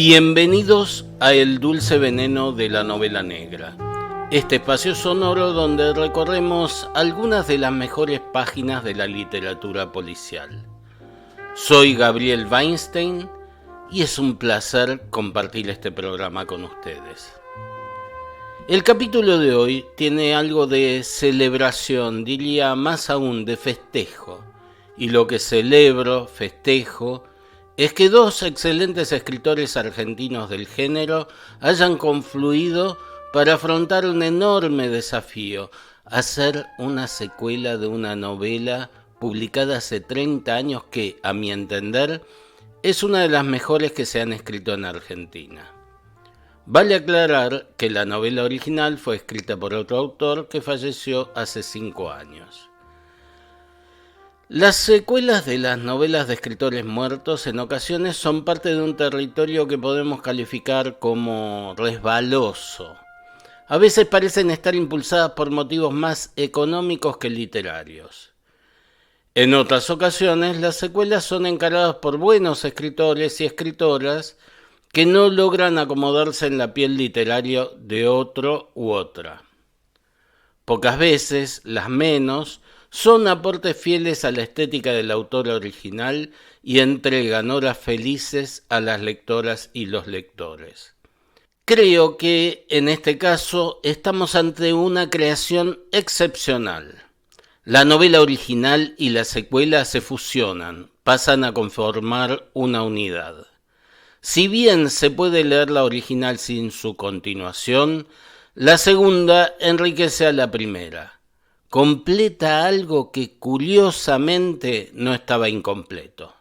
Bienvenidos a El Dulce Veneno de la Novela Negra, este espacio sonoro donde recorremos algunas de las mejores páginas de la literatura policial. Soy Gabriel Weinstein y es un placer compartir este programa con ustedes. El capítulo de hoy tiene algo de celebración, diría más aún de festejo, y lo que festejo, es que dos excelentes escritores argentinos del género hayan confluido para afrontar un enorme desafío, hacer una secuela de una novela publicada hace 30 años que, a mi entender, es una de las mejores que se han escrito en Argentina. Vale aclarar que la novela original fue escrita por otro autor que falleció hace 5 años. Las secuelas de las novelas de escritores muertos en ocasiones son parte de un territorio que podemos calificar como resbaloso. A veces parecen estar impulsadas por motivos más económicos que literarios. En otras ocasiones, las secuelas son encaradas por buenos escritores y escritoras que no logran acomodarse en la piel literaria de otro u otra. Pocas veces, las menos, son aportes fieles a la estética del autor original y entregan horas felices a las lectoras y los lectores. Creo que en este caso estamos ante una creación excepcional. La novela original y la secuela se fusionan, pasan a conformar una unidad. Si bien se puede leer la original sin su continuación, la segunda enriquece a la primera. Completa algo que curiosamente no estaba incompleto.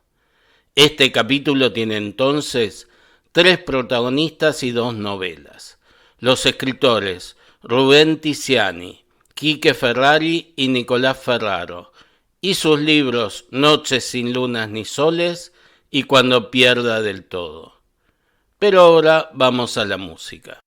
Este capítulo tiene entonces 3 protagonistas y 2 novelas. Los escritores Rubén Tiziani, Quique Ferrari y Nicolás Ferraro, y sus libros Noches sin lunas ni soles y Cuando pierda del todo. Pero ahora vamos a la música.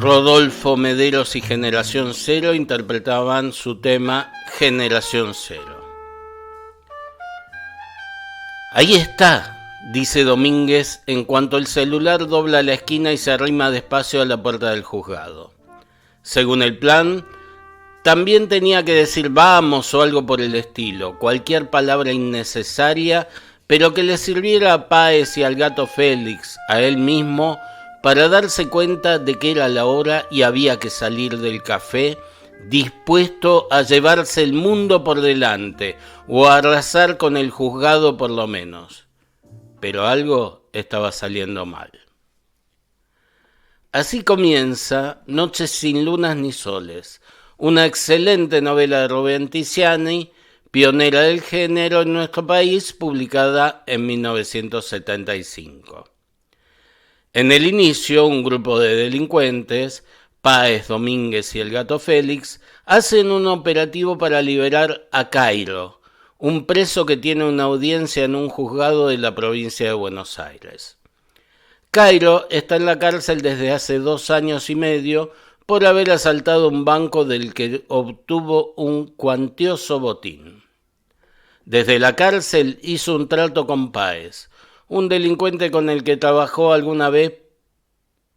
Rodolfo Mederos y Generación Cero interpretaban su tema Generación Cero. Ahí está, dice Domínguez en cuanto el celular dobla la esquina y se arrima despacio a la puerta del juzgado. Según el plan, también tenía que decir vamos o algo por el estilo, cualquier palabra innecesaria, pero que le sirviera a Páez y al gato Félix, a él mismo, para darse cuenta de que era la hora y había que salir del café, dispuesto a llevarse el mundo por delante o a arrasar con el juzgado por lo menos. Pero algo estaba saliendo mal. Así comienza Noches sin lunas ni soles, una excelente novela de Rubén Ticiani, pionera del género en nuestro país, publicada en 1975. En el inicio, un grupo de delincuentes, Páez, Domínguez y el gato Félix, hacen un operativo para liberar a Cairo, un preso que tiene una audiencia en un juzgado de la provincia de Buenos Aires. Cairo está en la cárcel desde hace 2 años y medio por haber asaltado un banco del que obtuvo un cuantioso botín. Desde la cárcel hizo un trato con Páez, un delincuente con el que trabajó alguna vez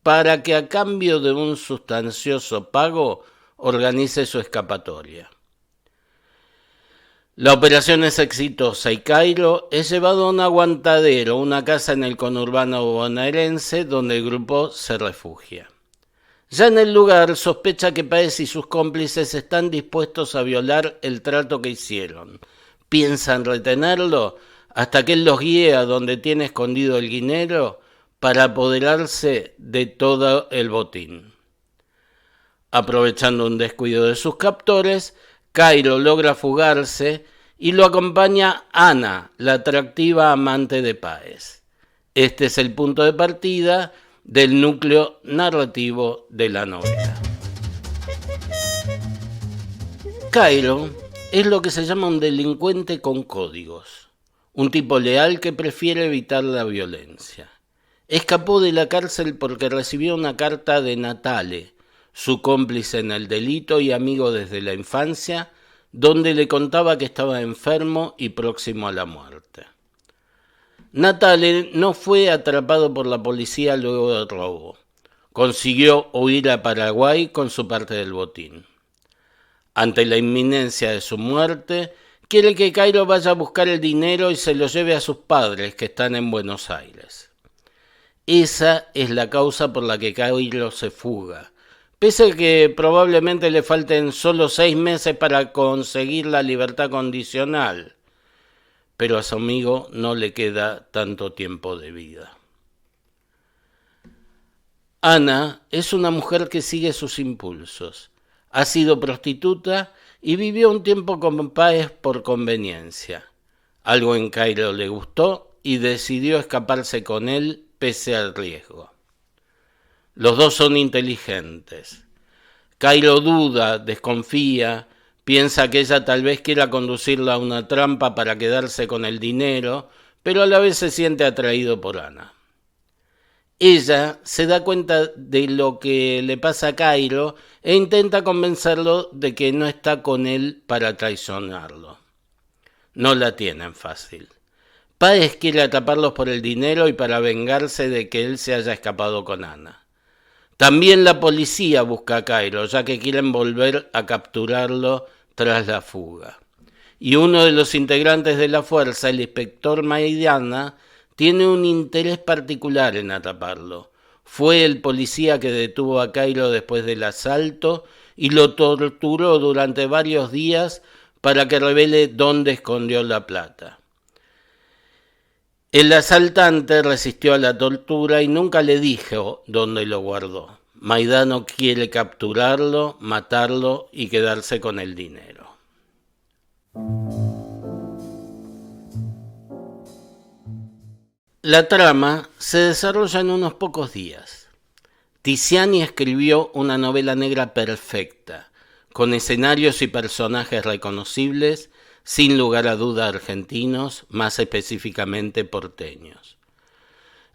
para que a cambio de un sustancioso pago organice su escapatoria. La operación es exitosa y Cairo es llevado a un aguantadero, una casa en el conurbano bonaerense donde el grupo se refugia. Ya en el lugar sospecha que Páez y sus cómplices están dispuestos a violar el trato que hicieron. Piensan retenerlo hasta que él los guíe a donde tiene escondido el dinero para apoderarse de todo el botín. Aprovechando un descuido de sus captores, Cairo logra fugarse y lo acompaña Ana, la atractiva amante de Páez. Este es el punto de partida del núcleo narrativo de la novela. Cairo es lo que se llama un delincuente con códigos, un tipo leal que prefiere evitar la violencia. Escapó de la cárcel porque recibió una carta de Natale, su cómplice en el delito y amigo desde la infancia, donde le contaba que estaba enfermo y próximo a la muerte. Natale no fue atrapado por la policía luego del robo. Consiguió huir a Paraguay con su parte del botín. Ante la inminencia de su muerte, quiere que Cairo vaya a buscar el dinero y se lo lleve a sus padres, que están en Buenos Aires. Esa es la causa por la que Cairo se fuga, pese a que probablemente le falten solo 6 meses para conseguir la libertad condicional, pero a su amigo no le queda tanto tiempo de vida. Ana es una mujer que sigue sus impulsos. Ha sido prostituta y vivió un tiempo con Páez por conveniencia. Algo en Cairo le gustó y decidió escaparse con él pese al riesgo. Los dos son inteligentes. Cairo duda, desconfía, piensa que ella tal vez quiera conducirla a una trampa para quedarse con el dinero, pero a la vez se siente atraído por Ana. Ella se da cuenta de lo que le pasa a Cairo e intenta convencerlo de que no está con él para traicionarlo. No la tienen fácil. Páez quiere atraparlos por el dinero y para vengarse de que él se haya escapado con Ana. También la policía busca a Cairo, ya que quieren volver a capturarlo tras la fuga. Y uno de los integrantes de la fuerza, el inspector Maidana, tiene un interés particular en atraparlo. Fue el policía que detuvo a Cairo después del asalto y lo torturó durante varios días para que revele dónde escondió la plata. El asaltante resistió a la tortura y nunca le dijo dónde lo guardó. Maidano quiere capturarlo, matarlo y quedarse con el dinero. La trama se desarrolla en unos pocos días. Ticiani escribió una novela negra perfecta, con escenarios y personajes reconocibles, sin lugar a duda argentinos, más específicamente porteños.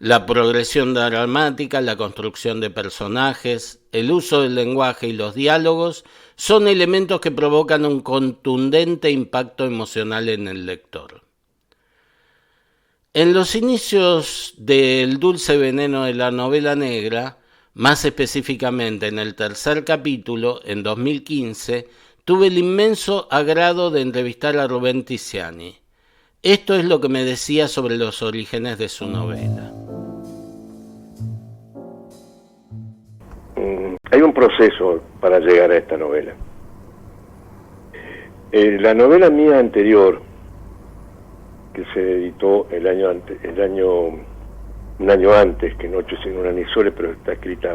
La progresión dramática, la construcción de personajes, el uso del lenguaje y los diálogos son elementos que provocan un contundente impacto emocional en el lector. En los inicios del dulce veneno de la novela negra, más específicamente en el tercer capítulo, en 2015, tuve el inmenso agrado de entrevistar a Rubén Tiziani. Esto es lo que me decía sobre los orígenes de su novela. Hay un proceso para llegar a esta novela. La novela mía anterior, que se editó un año antes que Noche sin Uranisoles, pero está escrita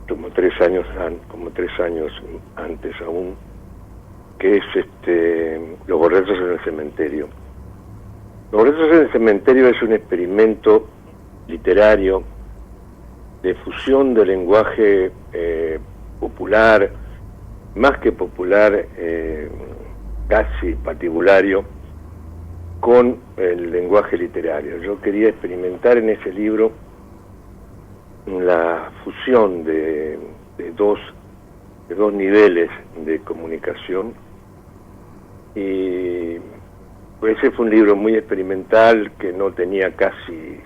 como 3 años antes aún, que es Los borrachos en el cementerio. Los borrachos en el cementerio es un experimento literario de fusión de lenguaje popular, más que popular, casi patibulario, con el lenguaje literario. Yo quería experimentar en ese libro la fusión de dos niveles de comunicación, y pues ese fue un libro muy experimental que no tenía casi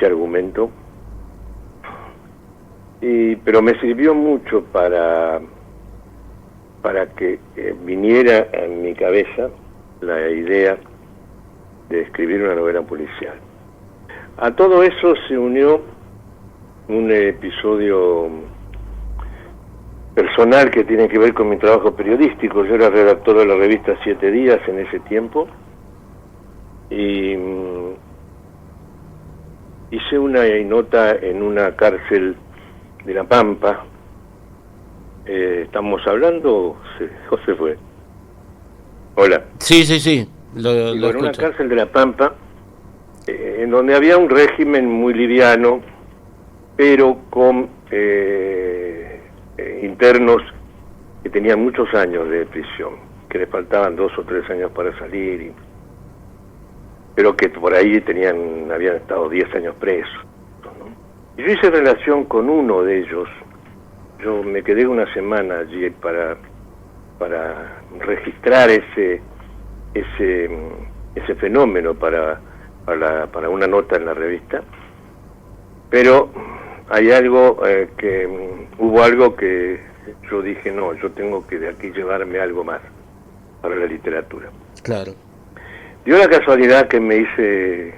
argumento, pero me sirvió mucho para que viniera en mi cabeza la idea de escribir una novela policial. A todo eso se unió un episodio personal que tiene que ver con mi trabajo periodístico. Yo era redactor de la revista 7 Días en ese tiempo, y hice una nota en una cárcel de La Pampa. ¿Estamos hablando? José fue. Hola. Sí. En una cárcel de La Pampa, en donde había un régimen muy liviano, pero con internos que tenían muchos años de prisión, que les faltaban 2 o 3 años para salir, pero que por ahí habían estado 10 años presos, ¿no? Y yo hice relación con uno de ellos. Yo me quedé una semana allí para registrar ese fenómeno para una nota en la revista, pero hay algo hubo algo que yo dije, no, yo tengo que de aquí llevarme algo más para la literatura. Claro. Dio la casualidad que me hice,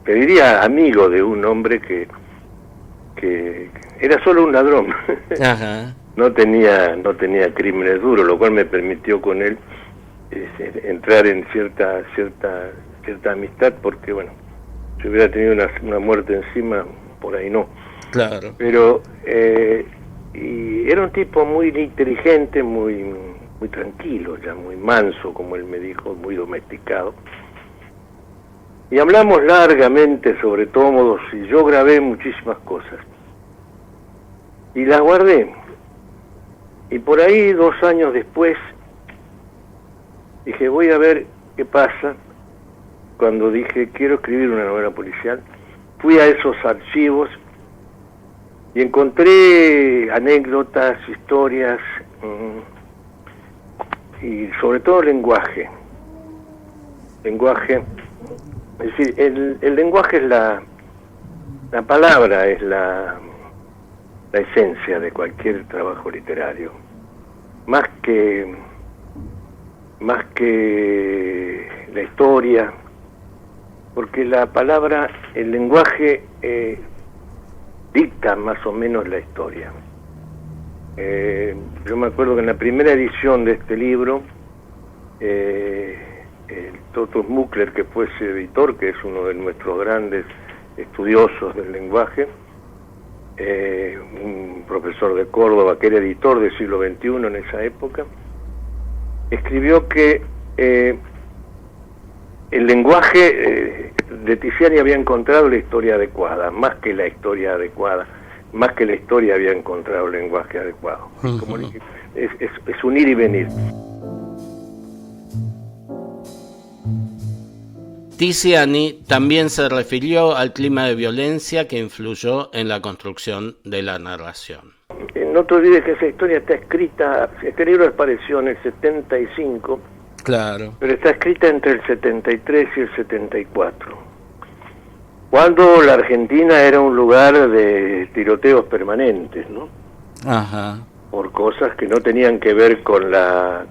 te diría, amigo de un hombre que era solo un ladrón. Ajá. No tenía crímenes duros, lo cual me permitió con él entrar en cierta amistad, porque bueno, si hubiera tenido una muerte encima, por ahí no. Claro. Pero y era un tipo muy inteligente, muy tranquilo, ya muy manso, como él me dijo, muy domesticado. Y hablamos largamente sobre tómodos, y yo grabé muchísimas cosas y las guardé. Y por ahí 2 años después dije, voy a ver qué pasa. Cuando dije, quiero escribir una novela policial, fui a esos archivos y encontré anécdotas, historias, y sobre todo lenguaje. Es decir, el lenguaje es la palabra, es la esencia de cualquier trabajo literario. Más que la historia, porque la palabra, el lenguaje dicta más o menos la historia. Yo me acuerdo que en la primera edición de este libro, el Toto Smukler, que fue ese editor, que es uno de nuestros grandes estudiosos del lenguaje, un profesor de Córdoba que era editor del siglo XXI en esa época, escribió que el lenguaje de Tiziani había encontrado la historia adecuada, más que la historia había encontrado el lenguaje adecuado. Como es un ir y venir. Tiziani también se refirió al clima de violencia que influyó en la construcción de la narración. No te olvides que esa historia está escrita, este libro apareció en el 75, claro, pero está escrita entre el 73 y el 74, cuando la Argentina era un lugar de tiroteos permanentes, ¿no? Ajá. Por cosas que no tenían que ver con la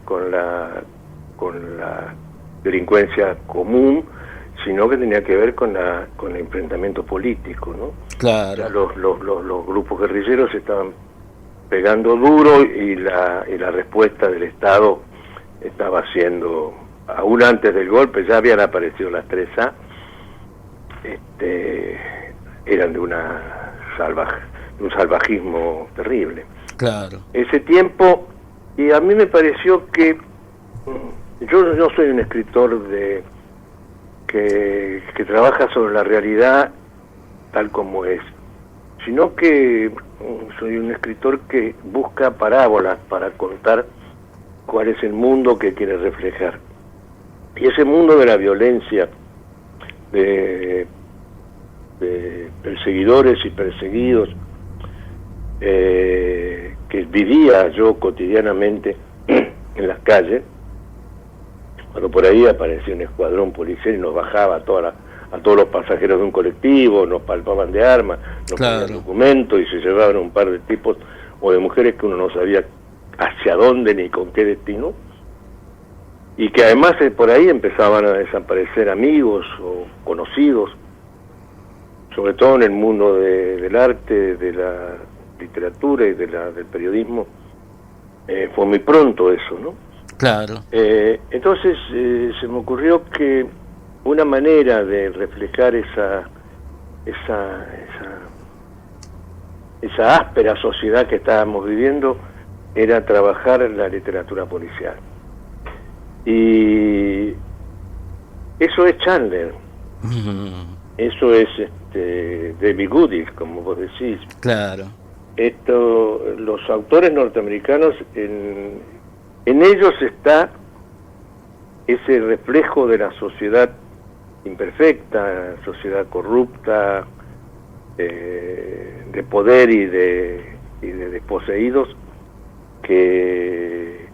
delincuencia común, sino que tenía que ver con el enfrentamiento político, ¿no? Claro. Ya los grupos guerrilleros estaban pegando duro y la respuesta del Estado estaba siendo, aún antes del golpe ya habían aparecido las 3A, eran de un salvajismo terrible. Claro. Ese tiempo, y a mí me pareció que yo no soy un escritor que trabaja sobre la realidad tal como es, sino que soy un escritor que busca parábolas para contar cuál es el mundo que quiere reflejar. Y ese mundo de la violencia, de perseguidores y perseguidos, que vivía yo cotidianamente en las calles, cuando por ahí aparecía un escuadrón policial y nos bajaba a todos los pasajeros de un colectivo, nos palpaban de armas, nos ponían documentos y se llevaban un par de tipos o de mujeres que uno no sabía hacia dónde ni con qué destino, y que además por ahí empezaban a desaparecer amigos o conocidos, sobre todo en el mundo del arte, de la literatura y del periodismo. Fue muy pronto eso, ¿no? Claro. Entonces se me ocurrió que una manera de reflejar esa áspera sociedad que estábamos viviendo era trabajar en la literatura policial. Y eso es Chandler, eso es David Goodis, como vos decís. Claro. Los autores norteamericanos, en ellos está ese reflejo de la sociedad imperfecta, sociedad corrupta, de poder y de desposeídos, que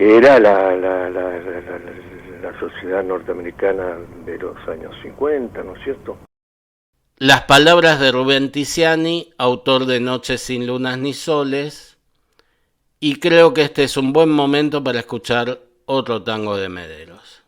era la sociedad norteamericana de los años 50, ¿no es cierto? Las palabras de Rubén Tiziani, autor de Noches sin lunas ni soles, y creo que este es un buen momento para escuchar otro tango de Mederos.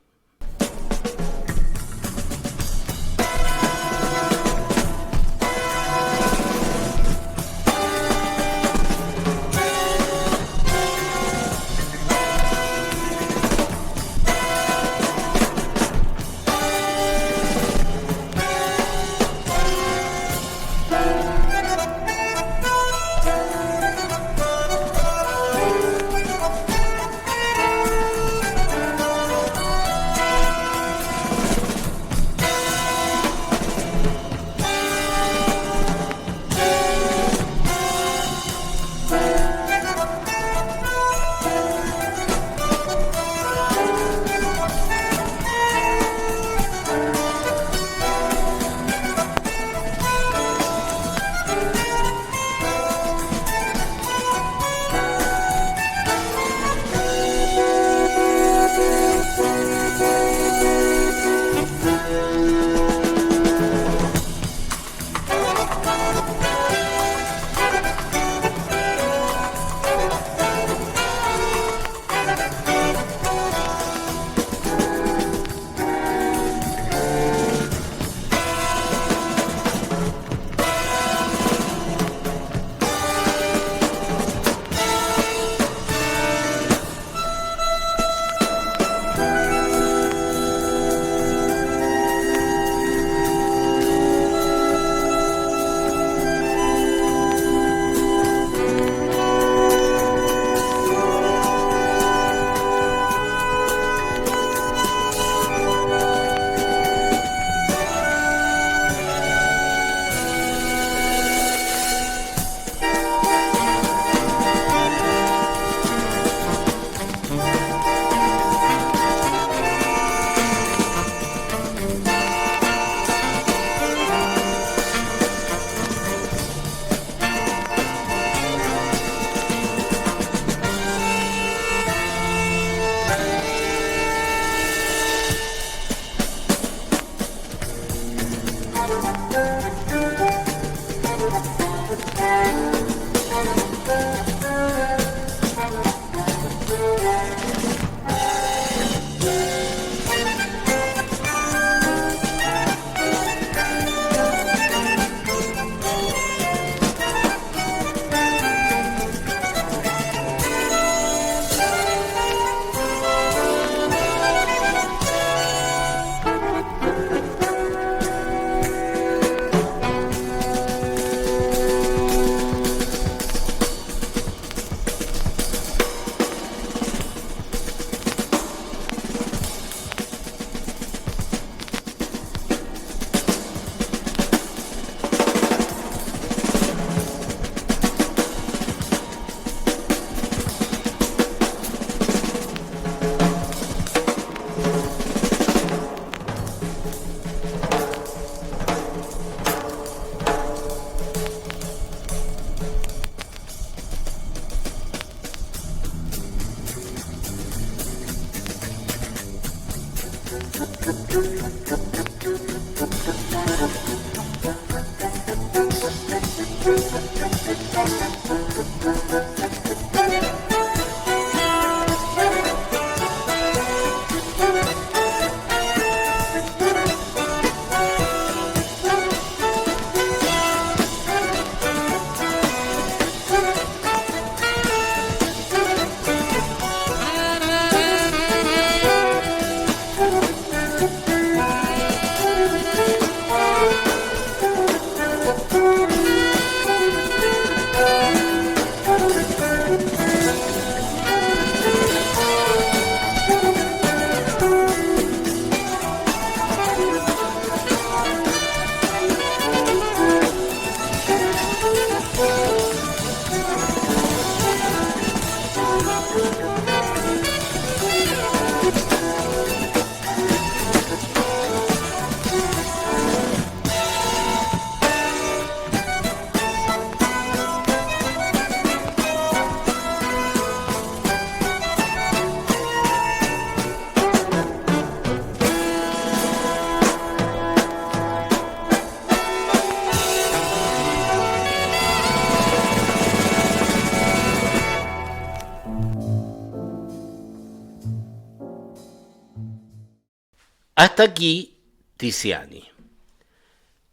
Hasta aquí Tiziani.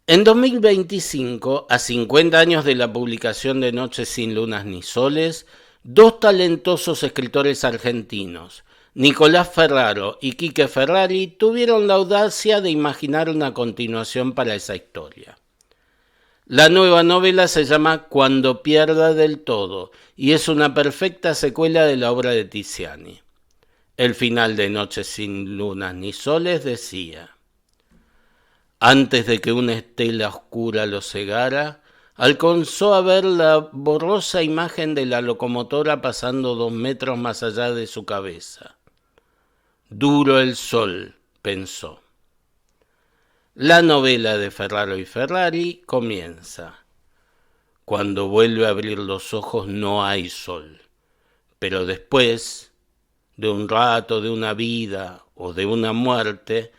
En 2025, a 50 años de la publicación de Noches sin lunas ni soles, dos talentosos escritores argentinos, Nicolás Ferraro y Quique Ferrari, tuvieron la audacia de imaginar una continuación para esa historia. La nueva novela se llama Cuando pierda del todo y es una perfecta secuela de la obra de Tiziani. El final de Noches sin lunas ni soles decía: antes de que una estela oscura lo cegara, alcanzó a ver la borrosa imagen de la locomotora pasando 2 metros más allá de su cabeza. Duro el sol, pensó. La novela de Ferraro y Ferrari comienza. Cuando vuelve a abrir los ojos no hay sol, pero después, de un rato, de una vida o de una muerte,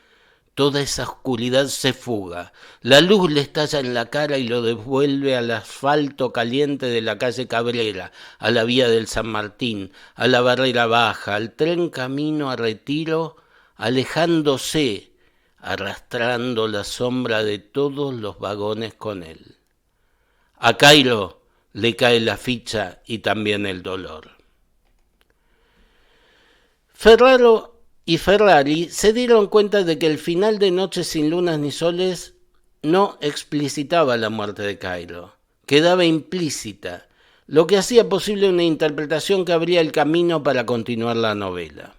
toda esa oscuridad se fuga. La luz le estalla en la cara y lo devuelve al asfalto caliente de la calle Cabrera, a la vía del San Martín, a la Barrera Baja, al tren camino a Retiro, alejándose, arrastrando la sombra de todos los vagones con él. A Cairo le cae la ficha y también el dolor. Ferraro y Ferrari se dieron cuenta de que el final de Noches sin lunas ni soles no explicitaba la muerte de Cairo, quedaba implícita, lo que hacía posible una interpretación que abría el camino para continuar la novela.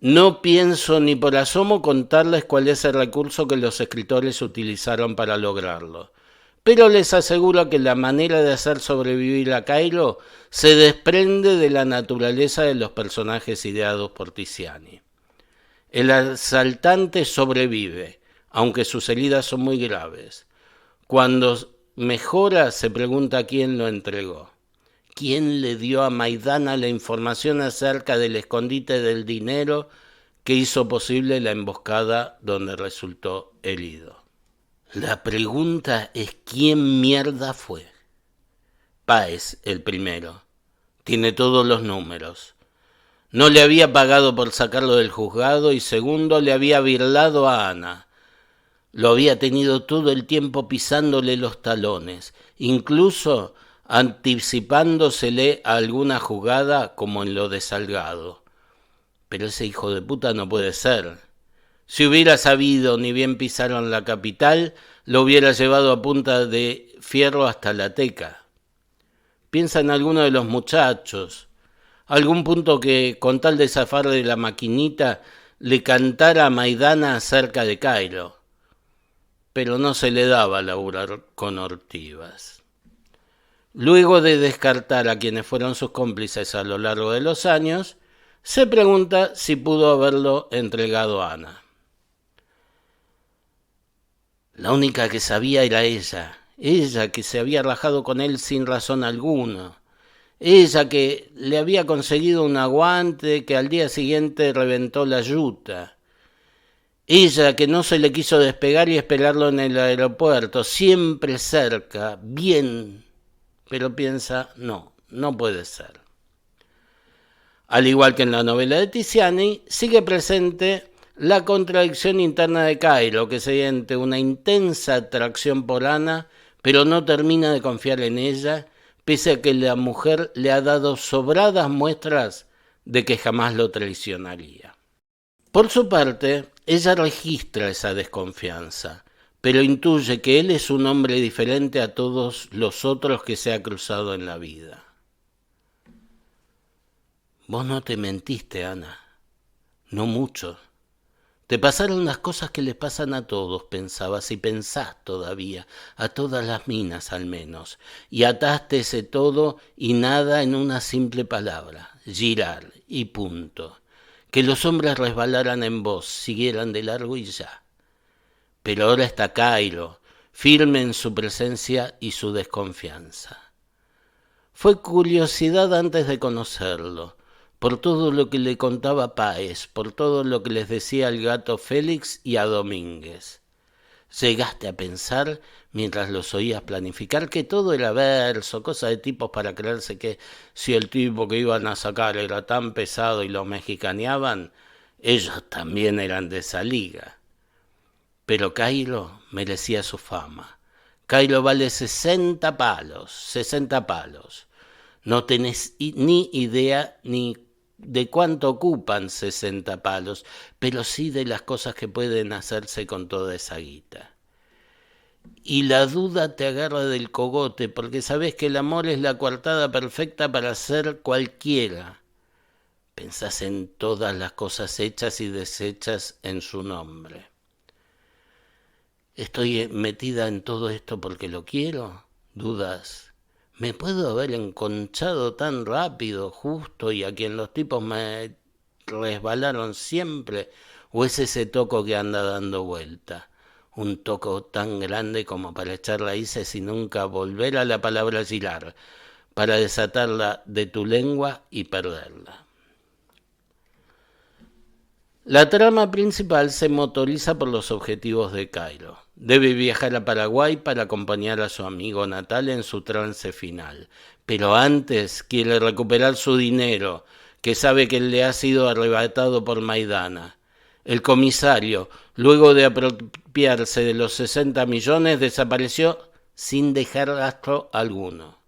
No pienso ni por asomo contarles cuál es el recurso que los escritores utilizaron para lograrlo, pero les aseguro que la manera de hacer sobrevivir a Cairo se desprende de la naturaleza de los personajes ideados por Tiziani. El asaltante sobrevive, aunque sus heridas son muy graves. Cuando mejora, se pregunta quién lo entregó. ¿Quién le dio a Maidana la información acerca del escondite del dinero que hizo posible la emboscada donde resultó herido? La pregunta es quién mierda fue. Páez, el primero. Tiene todos los números. No le había pagado por sacarlo del juzgado y segundo, le había birlado a Ana. Lo había tenido todo el tiempo pisándole los talones, incluso anticipándosele a alguna jugada como en lo de Salgado. Pero ese hijo de puta no puede ser. Si hubiera sabido ni bien pisaron la capital, lo hubiera llevado a punta de fierro hasta la Teca. Piensa en alguno de los muchachos, algún punto que, con tal de zafar de la maquinita, le cantara a Maidana acerca de Cairo. Pero no se le daba laburar con Ortivas. Luego de descartar a quienes fueron sus cómplices a lo largo de los años, se pregunta si pudo haberlo entregado a Ana. La única que sabía era ella que se había rajado con él sin razón alguna, ella que le había conseguido un aguante que al día siguiente reventó la yuta, ella que no se le quiso despegar y esperarlo en el aeropuerto, siempre cerca, bien, pero piensa, no puede ser. Al igual que en la novela de Tiziani, sigue presente la contradicción interna de Cairo, que siente una intensa atracción por Ana, pero no termina de confiar en ella, pese a que la mujer le ha dado sobradas muestras de que jamás lo traicionaría. Por su parte, ella registra esa desconfianza, pero intuye que él es un hombre diferente a todos los otros que se ha cruzado en la vida. Vos no te mentiste, Ana. No mucho. Te pasaron las cosas que les pasan a todos, pensabas, y pensás todavía, a todas las minas al menos, y ataste ese todo y nada en una simple palabra, girar, y punto. Que los hombres resbalaran en vos, siguieran de largo y ya. Pero ahora está Cairo, firme en su presencia y su desconfianza. Fue curiosidad antes de conocerlo, por todo lo que le contaba Páez, por todo lo que les decía al gato Félix y a Domínguez. Llegaste a pensar, mientras los oías planificar, que todo era verso, cosa de tipos para creerse que si el tipo que iban a sacar era tan pesado y lo mexicaneaban, ellos también eran de esa liga. Pero Cairo merecía su fama. Cairo vale 60 palos. No tenés ni idea ni de cuánto ocupan 60 palos, pero sí de las cosas que pueden hacerse con toda esa guita. Y la duda te agarra del cogote, porque sabés que el amor es la coartada perfecta para ser cualquiera. Pensás en todas las cosas hechas y deshechas en su nombre. ¿Estoy metida en todo esto porque lo quiero? Dudas. ¿Me puedo haber enconchado tan rápido, justo, y a quien los tipos me resbalaron siempre? ¿O es ese toco que anda dando vuelta? Un toco tan grande como para echar raíces y nunca volver a la palabra girar, para desatarla de tu lengua y perderla. La trama principal se motoriza por los objetivos de Cairo. Debe viajar a Paraguay para acompañar a su amigo natal en su trance final. Pero antes quiere recuperar su dinero, que sabe que le ha sido arrebatado por Maidana. El comisario, luego de apropiarse de los 60 millones, desapareció sin dejar rastro alguno.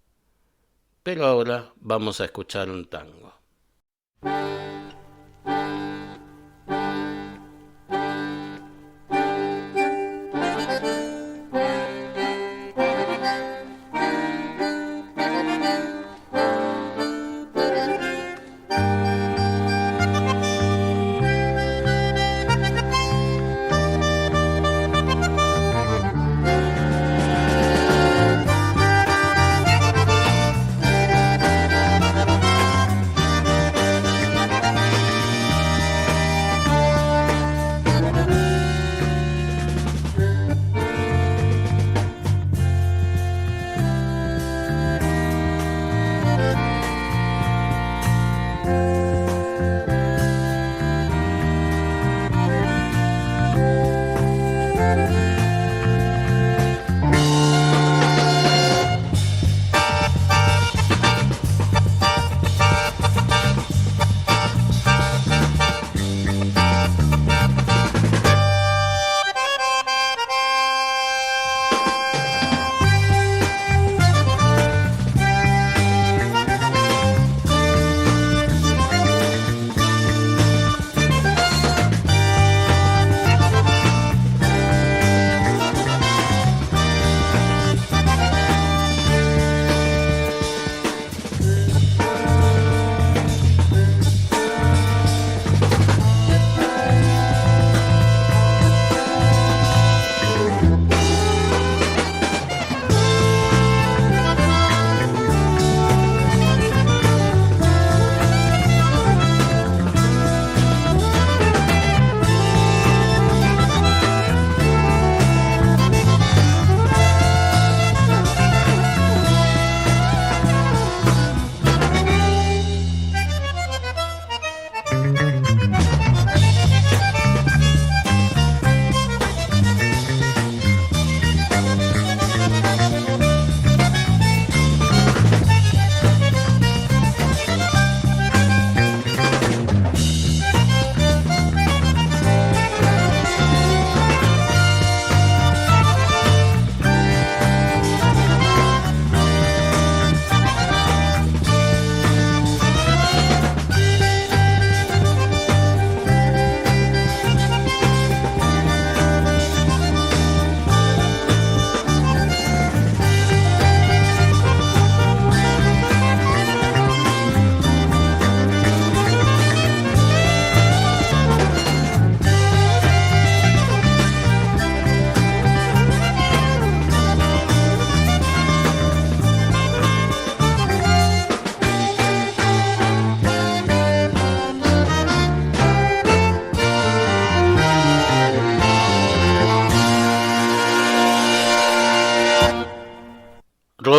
Pero ahora vamos a escuchar un tango.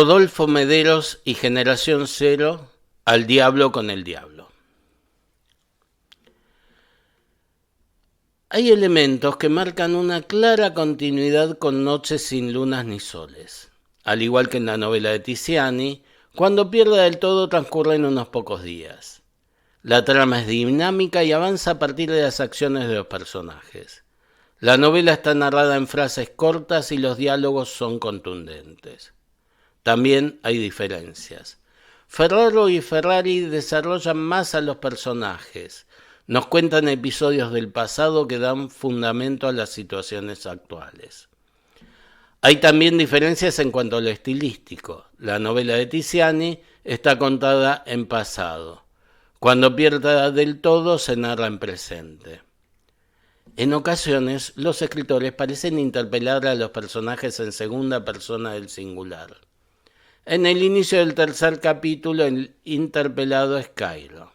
Rodolfo Mederos y Generación Cero, Al diablo con el diablo. Hay elementos que marcan una clara continuidad con Noches sin lunas ni soles. Al igual que en la novela de Tiziani, Cuando pierda del todo transcurre en unos pocos días. La trama es dinámica y avanza a partir de las acciones de los personajes. La novela está narrada en frases cortas y los diálogos son contundentes. También hay diferencias. Ferraro y Ferrari desarrollan más a los personajes. Nos cuentan episodios del pasado que dan fundamento a las situaciones actuales. Hay también diferencias en cuanto a lo estilístico. La novela de Tiziani está contada en pasado. Cuando pierda del todo se narra en presente. En ocasiones, los escritores parecen interpelar a los personajes en segunda persona del singular. En el inicio del tercer capítulo, el interpelado es Cairo.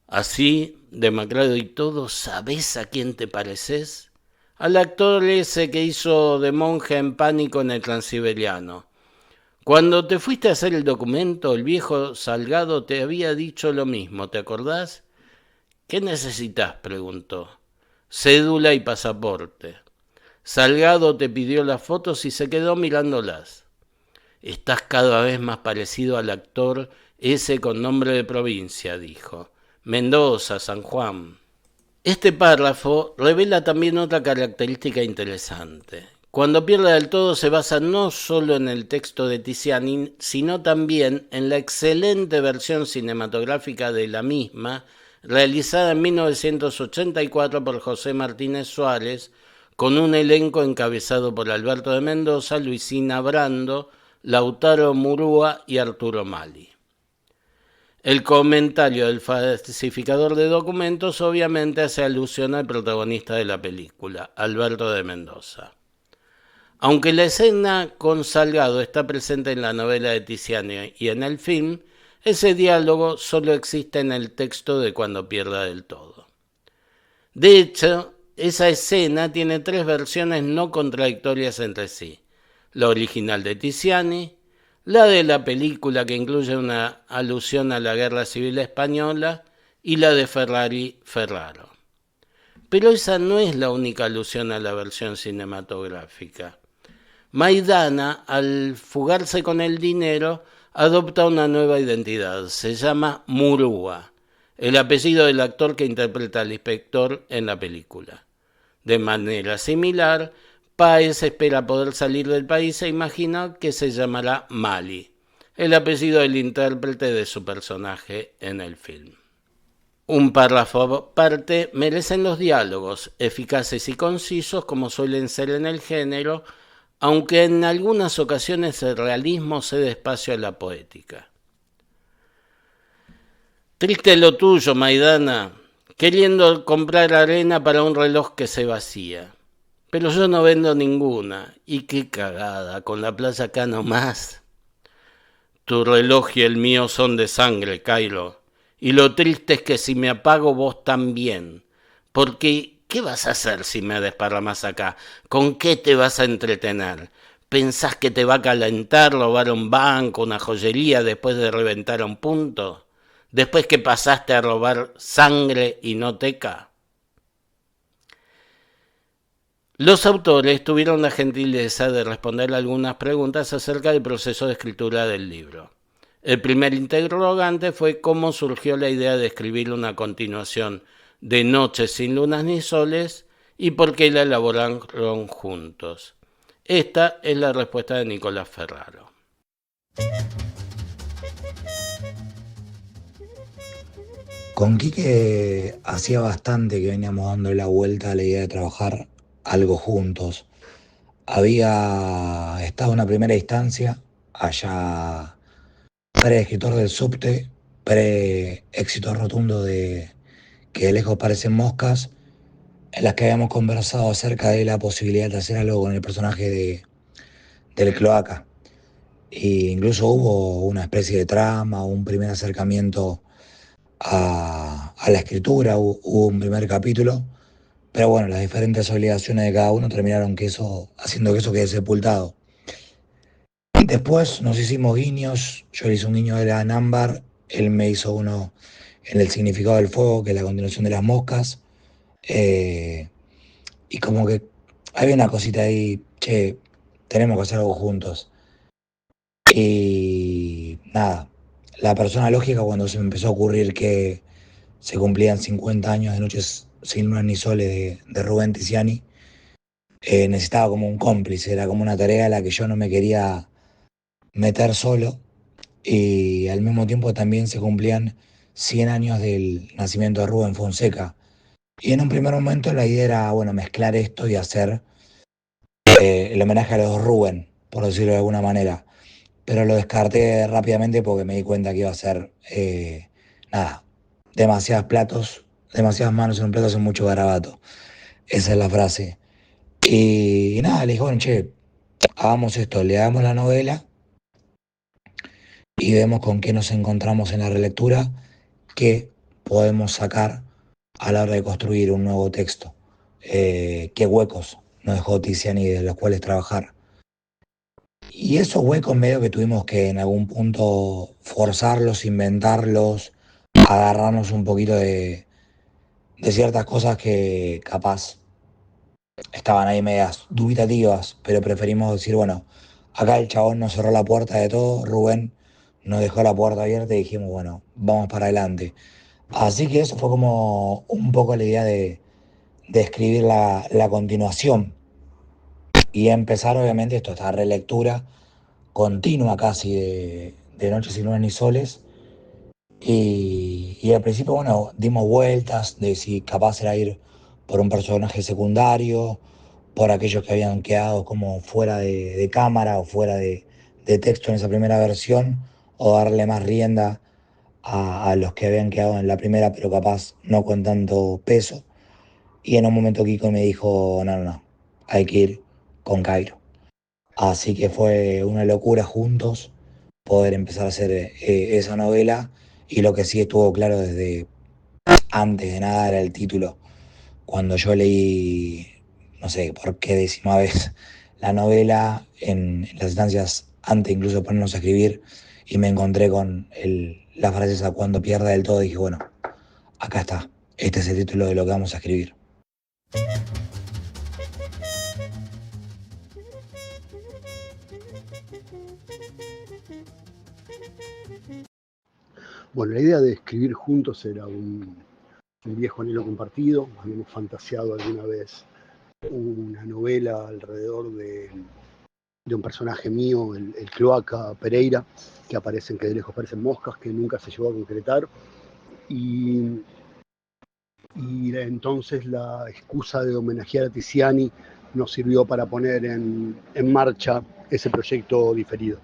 Así, demacrado y todo, ¿sabés a quién te pareces? Al actor ese que hizo de monje en Pánico en el Transiberiano. Cuando te fuiste a hacer el documento, el viejo Salgado te había dicho lo mismo, ¿te acordás? ¿Qué necesitas?, preguntó. Cédula y pasaporte. Salgado te pidió las fotos y se quedó mirándolas. Estás cada vez más parecido al actor ese con nombre de provincia, dijo. Mendoza, San Juan. Este párrafo revela también otra característica interesante. Cuando pierda del todo se basa no solo en el texto de Tiziani, sino también en la excelente versión cinematográfica de la misma, realizada en 1984 por José Martínez Suárez, con un elenco encabezado por Alberto de Mendoza, Luisina Brando, Lautaro Murúa y Arturo Mali. El comentario del falsificador de documentos obviamente hace alusión al protagonista de la película, Alberto de Mendoza. Aunque la escena con Salgado está presente en la novela de Tiziani y en el film, ese diálogo solo existe en el texto de Cuando pierda del todo. De hecho, esa escena tiene 3 versiones no contradictorias entre sí. La original de Tiziani, la de la película que incluye una alusión a la Guerra Civil Española y la de Ferrari-Ferraro. Pero esa no es la única alusión a la versión cinematográfica. Maidana, al fugarse con el dinero, adopta una nueva identidad. Se llama Murúa, el apellido del actor que interpreta al inspector en la película. De manera similar, Páez espera poder salir del país e imagina que se llamará Mali, el apellido del intérprete de su personaje en el film. Un párrafo aparte merecen los diálogos, eficaces y concisos como suelen ser en el género, aunque en algunas ocasiones el realismo cede espacio a la poética. Triste lo tuyo, Maidana, queriendo comprar arena para un reloj que se vacía. Pero yo no vendo ninguna, y qué cagada, con la plaza acá nomás. Tu reloj y el mío son de sangre, Cairo, y lo triste es que si me apago vos también, porque ¿qué vas a hacer si me desparramas acá? ¿Con qué te vas a entretener? ¿Pensás que te va a calentar robar un banco, una joyería después de reventar a un punto? ¿Después que pasaste a robar sangre y no teca? Los autores tuvieron la gentileza de responder algunas preguntas acerca del proceso de escritura del libro. El primer interrogante fue cómo surgió la idea de escribir una continuación de Noches sin lunas ni soles y por qué la elaboraron juntos. Esta es la respuesta de Nicolás Ferraro. Con Quique hacía bastante que veníamos dando la vuelta a la idea de trabajar algo juntos. Había estado en una primera instancia, allá pre-escritor del subte, pre-éxito rotundo de Que de lejos parecen moscas, en las que habíamos conversado acerca de la posibilidad de hacer algo con el personaje del Cloaca. E incluso hubo una especie de trama, un primer acercamiento a la escritura, hubo un primer capítulo, pero bueno, las diferentes obligaciones de cada uno terminaron haciendo que eso quede sepultado. Después nos hicimos guiños, yo le hice un guiño de la ámbar, él me hizo uno en el significado del fuego, que es la continuación de las moscas. eh, y como que había una cosita ahí, che, tenemos que hacer algo juntos. Y nada, la persona lógica cuando se me empezó a ocurrir que se cumplían 50 años de Noches sin Lunas ni Soles de Rubén Tiziani, necesitaba como un cómplice, era como una tarea a la que yo no me quería meter solo. Y al mismo tiempo también se cumplían 100 años del nacimiento de Rubén Fonseca. Y en un primer momento la idea era, bueno, mezclar esto y hacer el homenaje a los Rubén, por decirlo de alguna manera. Pero lo descarté rápidamente porque me di cuenta que iba a ser, nada, demasiados platos, demasiadas manos en un plato hacen mucho garabato. Esa es la frase. Y nada, le dije, bueno, che, hagamos esto, le damos la novela y vemos con qué nos encontramos en la relectura, qué podemos sacar a la hora de construir un nuevo texto, qué huecos nos dejó Tiziani de los cuales trabajar. Y esos huecos medio que tuvimos que en algún punto forzarlos, inventarlos, agarrarnos un poquito de ciertas cosas que capaz estaban ahí medias dubitativas, pero preferimos decir, bueno, acá el chabón nos cerró la puerta de todo, Rubén nos dejó la puerta abierta y dijimos, bueno, vamos para adelante. Así que eso fue como un poco la idea de escribir la continuación y empezar obviamente esto, esta relectura continua casi de Noches sin Lunas ni Soles. Y al principio, bueno, dimos vueltas de si capaz era ir por un personaje secundario, por aquellos que habían quedado como fuera de cámara o fuera de texto en esa primera versión, o darle más rienda a los que habían quedado en la primera, pero capaz no con tanto peso. Y en un momento Kiko me dijo, no, no, no, hay que ir con Cairo. Así que fue una locura juntos poder empezar a hacer esa novela. Y lo que sí estuvo claro desde antes de nada era el título. Cuando yo leí, no sé por qué 10ª vez, la novela en las instancias antes incluso de ponernos a escribir y me encontré con la frase esa cuando pierda del todo, dije, bueno, acá está, este es el título de lo que vamos a escribir. Bueno, la idea de escribir juntos era un viejo anhelo compartido. Habíamos fantaseado alguna vez una novela alrededor de un personaje mío, el Cloaca Pereira, que aparecen, que de lejos parecen moscas, que nunca se llegó a concretar. Y entonces la excusa de homenajear a Tiziani nos sirvió para poner en marcha ese proyecto diferido.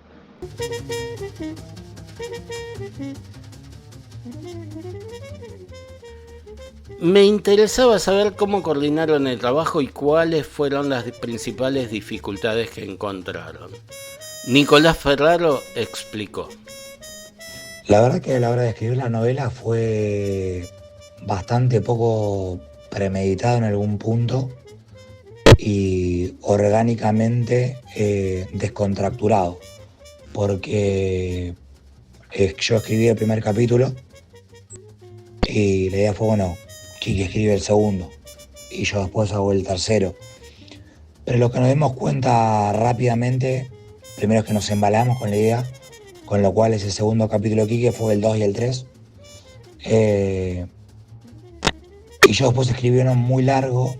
Me interesaba saber cómo coordinaron el trabajo y cuáles fueron las principales dificultades que encontraron. Nicolás Ferraro explicó. La verdad que a la hora de escribir la novela fue bastante poco premeditado en algún punto y orgánicamente descontracturado, porque yo escribí el primer capítulo y la idea fue, bueno, Kiki escribe el segundo y yo después hago el tercero. Pero lo que nos dimos cuenta rápidamente, primero es que nos embalamos con la idea, con lo cual ese segundo capítulo de Kiki fue el 2 y el 3. Y yo después escribí uno muy largo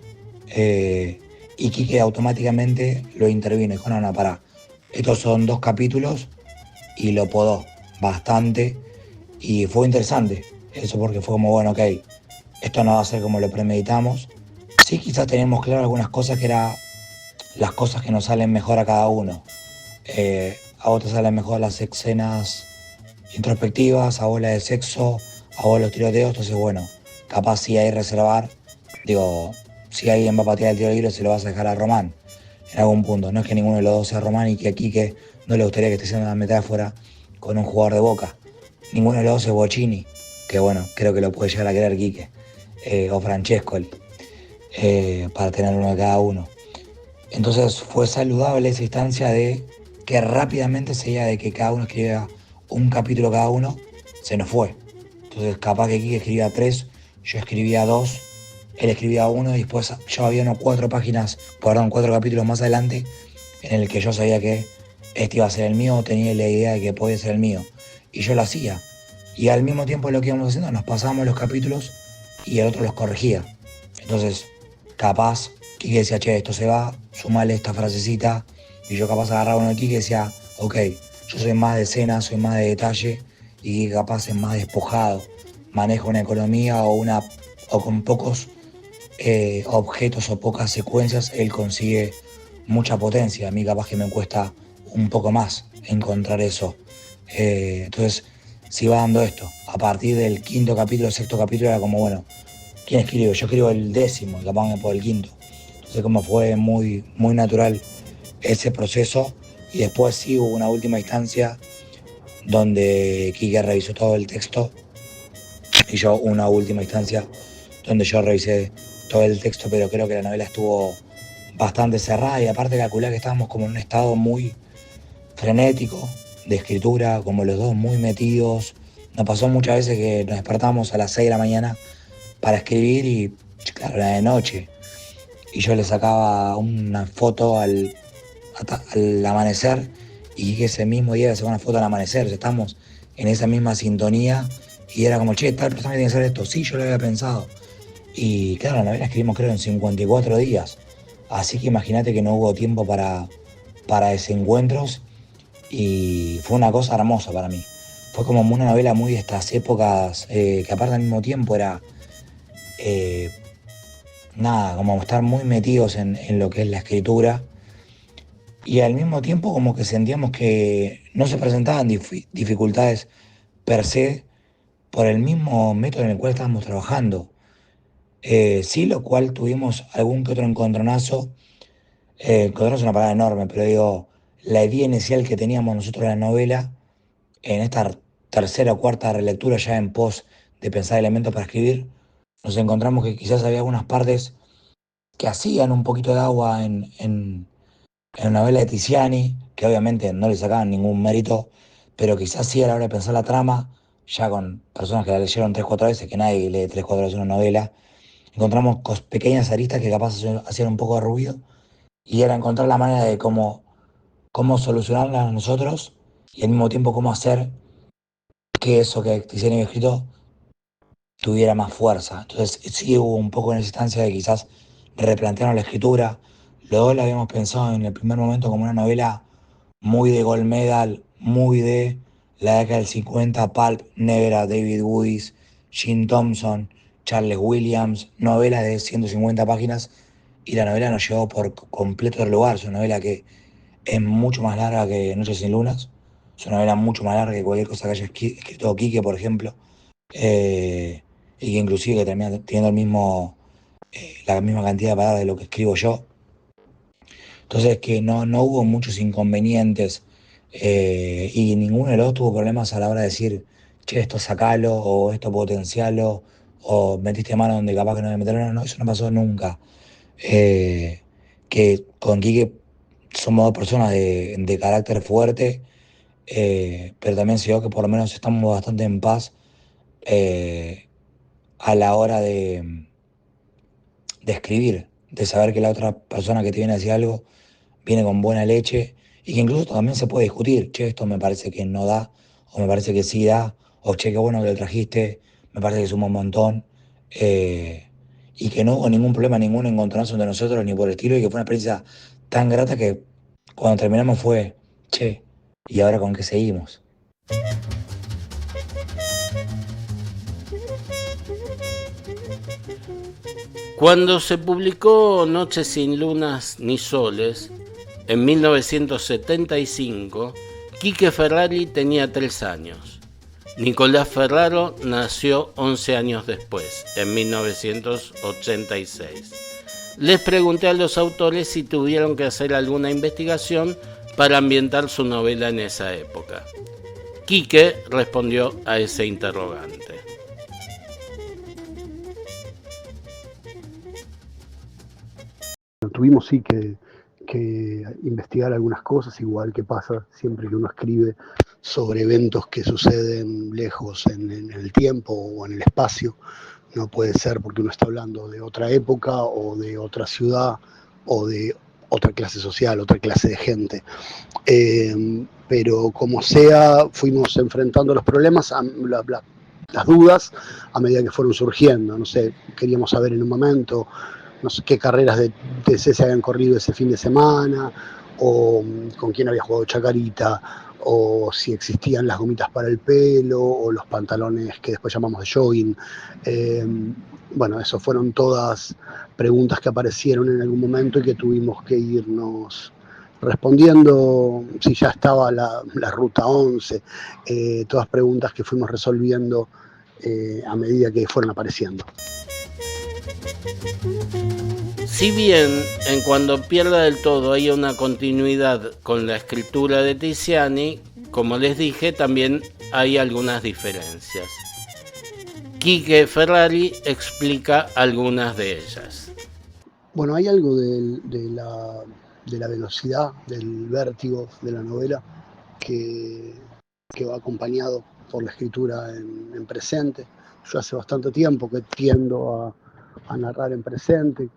y Kiki automáticamente lo intervino. Dijo, no, no, pará, estos son 2 capítulos y lo podó bastante y fue interesante. Eso porque fue como, bueno, ok, esto no va a ser como lo premeditamos. Sí, quizás teníamos claro algunas cosas que eran las cosas que nos salen mejor a cada uno. A vos te salen mejor las escenas introspectivas, a vos la de sexo, a vos los tiroteos, entonces bueno, capaz si hay reservar, digo, si alguien va a patear el tiro libre se lo vas a dejar a Román en algún punto. No es que ninguno de los dos sea Román y que a Quique no le gustaría que esté haciendo una metáfora con un jugador de Boca. Ninguno de los dos es Bocini, que bueno, creo que lo puede llegar a querer Quique, o Francescoli, para tener uno de cada uno. Entonces fue saludable esa instancia de que rápidamente seguía de que cada uno escribía un capítulo cada uno, se nos fue. Entonces capaz que Quique escribía 3, yo escribía 2, él escribía 1 y después ya había unos 4 capítulos más adelante en el que yo sabía que este iba a ser el mío, tenía la idea de que podía ser el mío. Y yo lo hacía. Y al mismo tiempo lo que íbamos haciendo, nos pasábamos los capítulos y el otro los corregía. Entonces, capaz, Quique decía, che, esto se va, sumale esta frasecita. Y yo capaz agarraba uno de Quique y decía, ok, yo soy más de escena, soy más de detalle. Y Quique capaz es más despojado. Maneja una economía o con pocos objetos o pocas secuencias, él consigue mucha potencia. A mí capaz que me cuesta un poco más encontrar eso. Entonces, se iba dando esto. A partir del quinto capítulo, sexto capítulo, era como, bueno, ¿quién escribe? Yo escribo el 10º y capaz me por el quinto. Entonces, como fue muy, muy natural ese proceso. Y después sí hubo una última instancia donde Quique revisó todo el texto y yo una última instancia donde yo revisé todo el texto, pero creo que la novela estuvo bastante cerrada y aparte calculé que estábamos como en un estado muy frenético de escritura, como los dos muy metidos. Nos pasó muchas veces que nos despertábamos a las 6 de la mañana para escribir y claro, era de noche. Y yo le sacaba una foto al amanecer y ese mismo día le sacaba una foto al amanecer. Ya estamos en esa misma sintonía y era como, che, tal persona tiene que hacer esto. Sí, yo lo había pensado. Y claro, la novela escribimos creo en 54 días. Así que imagínate que no hubo tiempo para desencuentros y fue una cosa hermosa para mí. Fue como una novela muy de estas épocas que aparte al mismo tiempo era eh, nada, como estar muy metidos en lo que es la escritura y al mismo tiempo como que sentíamos que no se presentaban dificultades per se por el mismo método en el cual estábamos trabajando. Sí, lo cual tuvimos algún que otro encontronazo. Encontronazo es una palabra enorme, pero digo, la idea inicial que teníamos nosotros de la novela, en esta tercera o cuarta relectura ya en pos de pensar elementos para escribir, nos encontramos que quizás había algunas partes que hacían un poquito de agua en la novela de Tiziani, que obviamente no le sacaban ningún mérito, pero quizás sí a la hora de pensar la trama, ya con personas que la leyeron 3 4 veces, que nadie lee 3 4 veces una novela, encontramos pequeñas aristas que capaz hacían un poco de ruido y era encontrar la manera de cómo solucionarlas nosotros y al mismo tiempo cómo hacer que eso que Tiziano había escrito tuviera más fuerza. Entonces sí hubo un poco en esa instancia de quizás replantearnos la escritura. Los dos la habíamos pensado en el primer momento como una novela muy de gold medal, muy de la década del 50, Pulp, Negra, David Woodis, Jim Thompson, Charles Williams, novelas de 150 páginas y la novela nos llevó por completo otro lugar. Es una novela que es mucho más larga que Noches sin Lunas, es una novela mucho más larga que cualquier cosa que haya escrito Quique, por ejemplo, y que inclusive que termina teniendo la misma cantidad de palabras de lo que escribo yo. Entonces que no hubo muchos inconvenientes y ninguno de los dos tuvo problemas a la hora de decir, che, esto sacalo o esto potencialo o metiste mano donde capaz que no me metieron. No, no, eso no pasó nunca. Eh, que con Quique somos dos personas de carácter fuerte, pero también se dio que por lo menos estamos bastante en paz eh, a la hora de escribir, de saber que la otra persona que te viene a decir algo viene con buena leche y que incluso también se puede discutir, che, esto me parece que no da, o me parece que sí da, o che, qué bueno que lo trajiste, me parece que suma un montón, y que no hubo ningún problema, ningún encontronazo entre nosotros ni por el estilo, y que fue una experiencia tan grata que cuando terminamos fue, che, ¿y ahora con qué seguimos? Cuando se publicó Noches sin lunas ni soles, en 1975, Quique Ferrari tenía 3 años. Nicolás Ferraro nació 11 años después, en 1986. Les pregunté a los autores si tuvieron que hacer alguna investigación para ambientar su novela en esa época. Quique respondió a ese interrogante. Tuvimos sí que que investigar algunas cosas, igual que pasa siempre que uno escribe sobre eventos que suceden lejos en el tiempo o en el espacio. No puede ser porque uno está hablando de otra época o de otra ciudad o de otra clase social, otra clase de gente. Pero como sea, fuimos enfrentando los problemas, las dudas, a medida que fueron surgiendo. No sé, queríamos saber en un momento, no sé qué carreras de TC se habían corrido ese fin de semana, o con quién había jugado Chacarita, o si existían las gomitas para el pelo, o los pantalones que después llamamos de jogging. Bueno, eso fueron todas preguntas que aparecieron en algún momento y que tuvimos que irnos respondiendo. Si ya estaba la ruta 11, todas preguntas que fuimos resolviendo a medida que fueron apareciendo. Si bien en Cuando pierda del todo hay una continuidad con la escritura de Tiziani, como les dije, también hay algunas diferencias. Quique Ferrari explica algunas de ellas. Bueno, hay algo de la velocidad, del vértigo de la novela que va acompañado por la escritura en presente. Yo hace bastante tiempo que tiendo a narrar en presente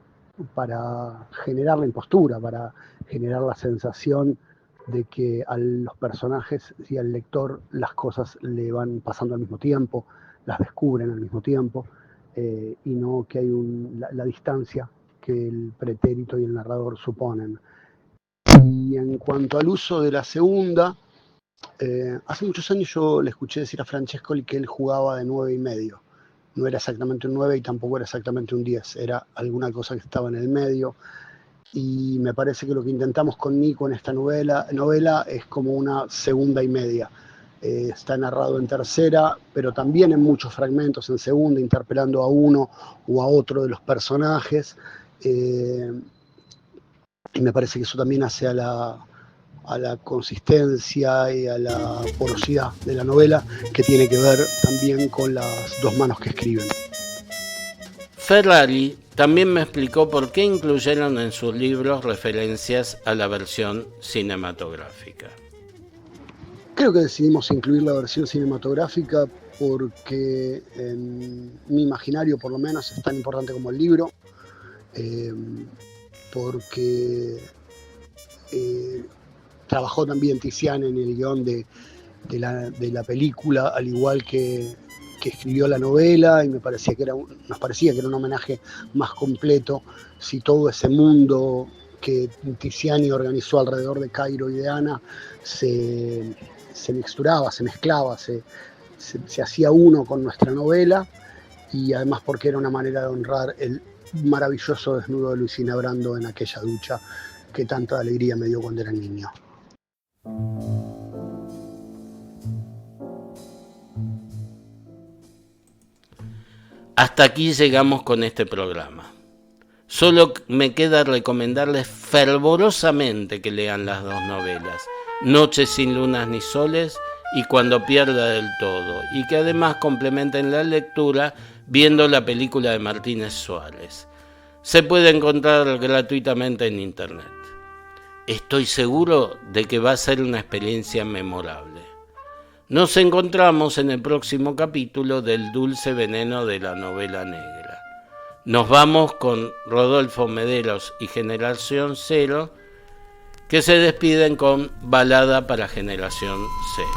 para generar la impostura, para generar la sensación de que a los personajes y al lector las cosas le van pasando al mismo tiempo, las descubren al mismo tiempo, y no que hay la distancia que el pretérito y el narrador suponen. Y en cuanto al uso de la segunda, hace muchos años yo le escuché decir a Francescoli que él jugaba de 9,5. No era exactamente un 9 y tampoco era exactamente un 10, era alguna cosa que estaba en el medio. Y me parece que lo que intentamos con Nico en esta novela es como una 2,5. Está narrado en tercera, pero también en muchos fragmentos en segunda, interpelando a uno o a otro de los personajes. Y me parece que eso también hace a la consistencia y a la porosidad de la novela, que tiene que ver también con las dos manos que escriben. Ferrari también me explicó por qué incluyeron en sus libros referencias a la versión cinematográfica. Creo que decidimos incluir la versión cinematográfica porque en mi imaginario, por lo menos, es tan importante como el libro, porque trabajó también Tiziani en el guión de la película, al igual que escribió la novela, y nos parecía que era un homenaje más completo si todo ese mundo que Tiziani organizó alrededor de Cairo y de Ana se mixturaba, se mezclaba, se hacía uno con nuestra novela, y además porque era una manera de honrar el maravilloso desnudo de Luisina Brando en aquella ducha que tanta alegría me dio cuando era niño. Hasta aquí llegamos con este programa. Solo me queda recomendarles fervorosamente que lean las dos novelas, Noches sin lunas ni soles y Cuando pierda del todo, y que además complementen la lectura viendo la película de Martínez Suárez. Se puede encontrar gratuitamente en internet. Estoy seguro de que va a ser una experiencia memorable. Nos encontramos en el próximo capítulo del Dulce Veneno de la Novela Negra. Nos vamos con Rodolfo Mederos y Generación Cero, que se despiden con Balada para Generación Cero.